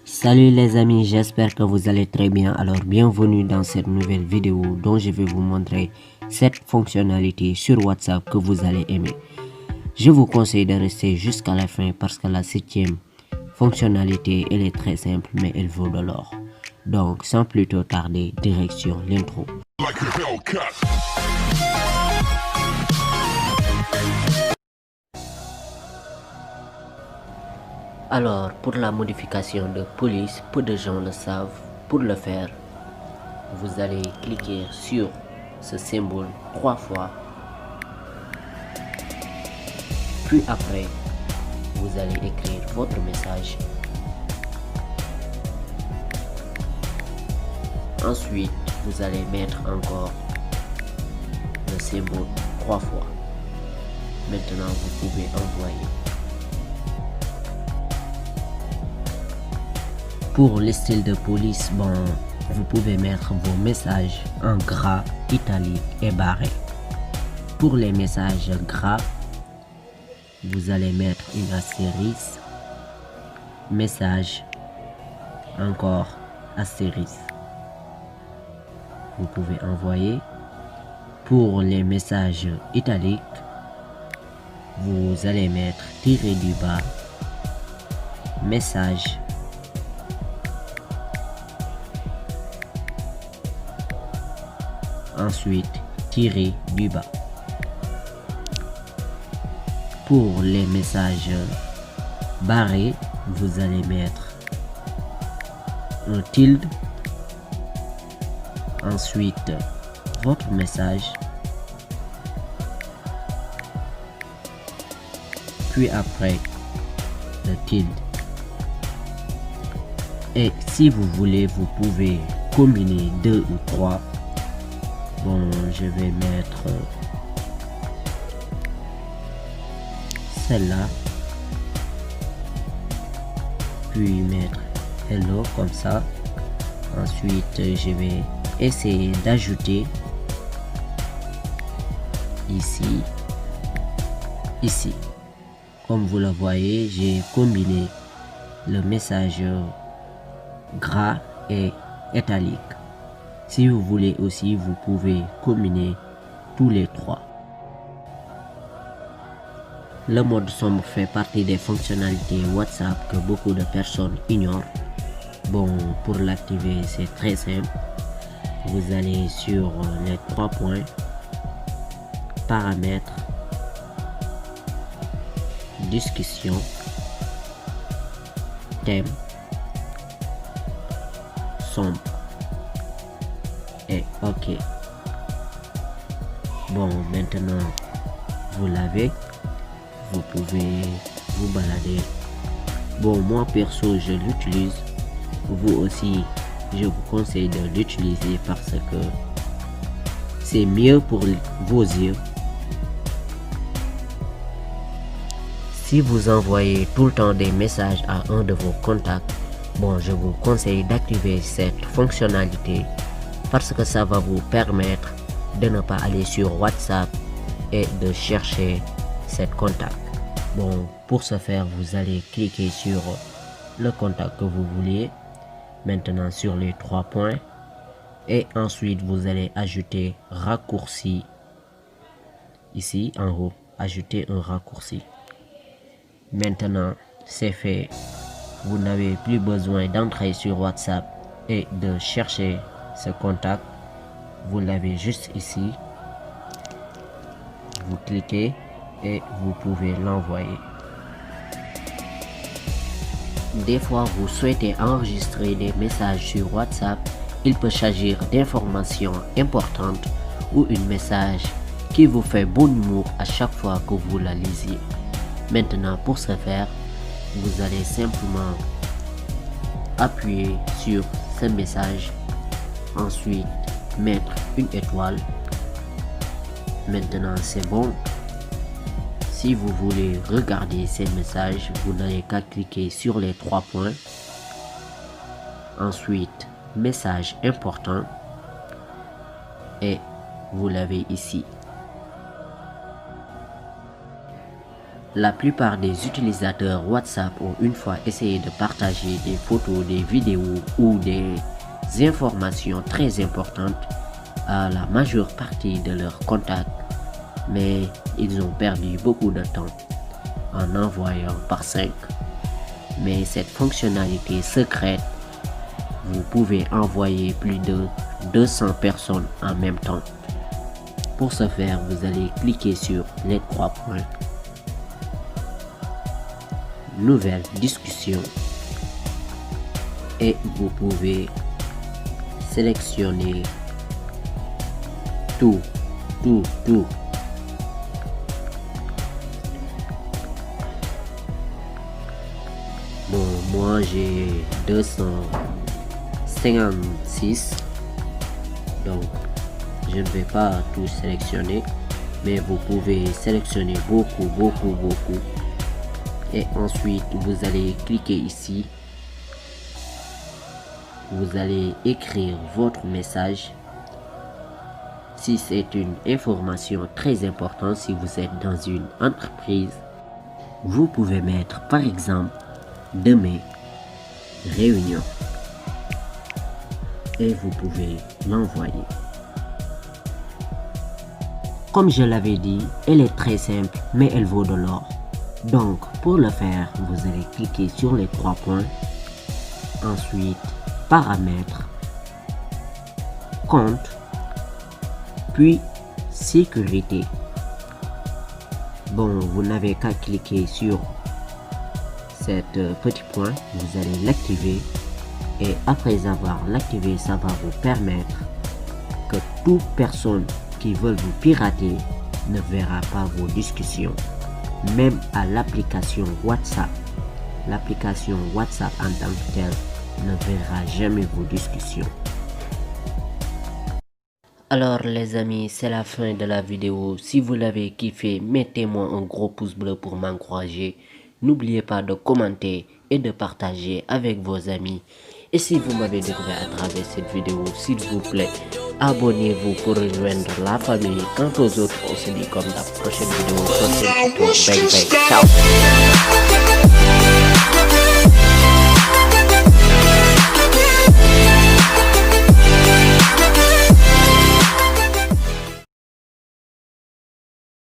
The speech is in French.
Salut les amis, j'espère que vous allez très bien. Alors bienvenue dans cette nouvelle vidéo dont je vais vous montrer cette fonctionnalité sur WhatsApp que vous allez aimer. Je vous conseille de rester jusqu'à la fin parce que la septième fonctionnalité elle est très simple mais elle vaut de l'or. Donc sans plus tarder, direction l'intro. Alors, pour la modification de police, peu de gens le savent. Pour le faire, vous allez cliquer sur ce symbole 3 fois. Puis après, vous allez écrire votre message. Ensuite, vous allez mettre encore le symbole 3 fois. Maintenant, vous pouvez envoyer. Pour le style de police, vous pouvez mettre vos messages en gras, italique et barré. Pour les messages gras, vous allez mettre une astérisque, message, encore astérisque. Vous pouvez envoyer. Pour les messages italiques, vous allez mettre tiré du bas, message, ensuite tiré du bas. Pour les messages barrés, vous allez mettre un tilde, ensuite votre message, puis après le tilde. Et si vous voulez, vous pouvez combiner 2 ou 3. Je vais mettre celle-là, puis mettre hello comme ça. Ensuite, je vais essayer d'ajouter ici. Comme vous le voyez, j'ai combiné le message gras et italique. Si vous voulez aussi, vous pouvez combiner tous les trois. Le mode sombre fait partie des fonctionnalités WhatsApp que beaucoup de personnes ignorent. Pour l'activer, c'est très simple. Vous allez sur les 3 points, paramètres, discussion, thème, sombre et OK. Maintenant vous l'avez, vous pouvez vous balader. Moi perso je l'utilise, vous aussi je vous conseille de l'utiliser parce que c'est mieux pour vos yeux. Si vous envoyez tout le temps des messages à un de vos contacts, je vous conseille d'activer cette fonctionnalité parce que ça va vous permettre de ne pas aller sur WhatsApp et de chercher cet contact. Pour ce faire, vous allez cliquer sur le contact que vous voulez, maintenant sur les 3 points, et ensuite vous allez ajouter raccourci ici en haut, ajouter un raccourci. Maintenant c'est fait, vous n'avez plus besoin d'entrer sur WhatsApp et de chercher ce contact. Vous l'avez juste ici, vous cliquez et vous pouvez l'envoyer. Des fois vous souhaitez enregistrer des messages sur WhatsApp. Il peut s'agir d'informations importantes ou un message qui vous fait bon humour à chaque fois que vous la lisiez. Maintenant pour ce faire, vous allez simplement appuyer sur ce message, ensuite mettre une étoile. Maintenant c'est bon. Si vous voulez regarder ces messages, vous n'avez qu'à cliquer sur les 3 points, ensuite message important et vous l'avez ici. La plupart des utilisateurs WhatsApp ont une fois essayé de partager des photos, des vidéos ou des informations très importantes à la majeure partie de leurs contacts, mais ils ont perdu beaucoup de temps en envoyant par 5. Mais cette fonctionnalité secrète, vous pouvez envoyer plus de 200 personnes en même temps. Pour ce faire, vous allez cliquer sur les 3 points. Nouvelle discussion. Et vous pouvez sélectionner tout. Bon, moi j'ai 256, donc je ne vais pas tout sélectionner, mais vous pouvez sélectionner beaucoup. Et ensuite vous allez cliquer ici, vous allez écrire votre message. Si c'est une information très importante, si vous êtes dans une entreprise, vous pouvez mettre par exemple demain réunion et vous pouvez l'envoyer. Comme je l'avais dit, elle est très simple mais elle vaut de l'or. Donc pour le faire, vous allez cliquer sur les 3 points, ensuite paramètres, compte, puis sécurité. Bon, vous n'avez qu'à cliquer sur cet petit point, vous allez l'activer et après avoir l'activé, ça va vous permettre que toute personne qui veut vous pirater ne verra pas vos discussions. Même à l'application WhatsApp. L'application WhatsApp en tant que telle ne verra jamais vos discussions. Alors les amis, c'est la fin de la vidéo. Si vous l'avez kiffé, mettez-moi un gros pouce bleu pour m'encourager. N'oubliez pas de commenter et de partager avec vos amis. Et si vous m'avez découvert à travers cette vidéo, s'il vous plaît, abonnez-vous pour rejoindre la famille. Quant aux autres, on se dit comme la prochaine vidéo. Bye bye, ciao.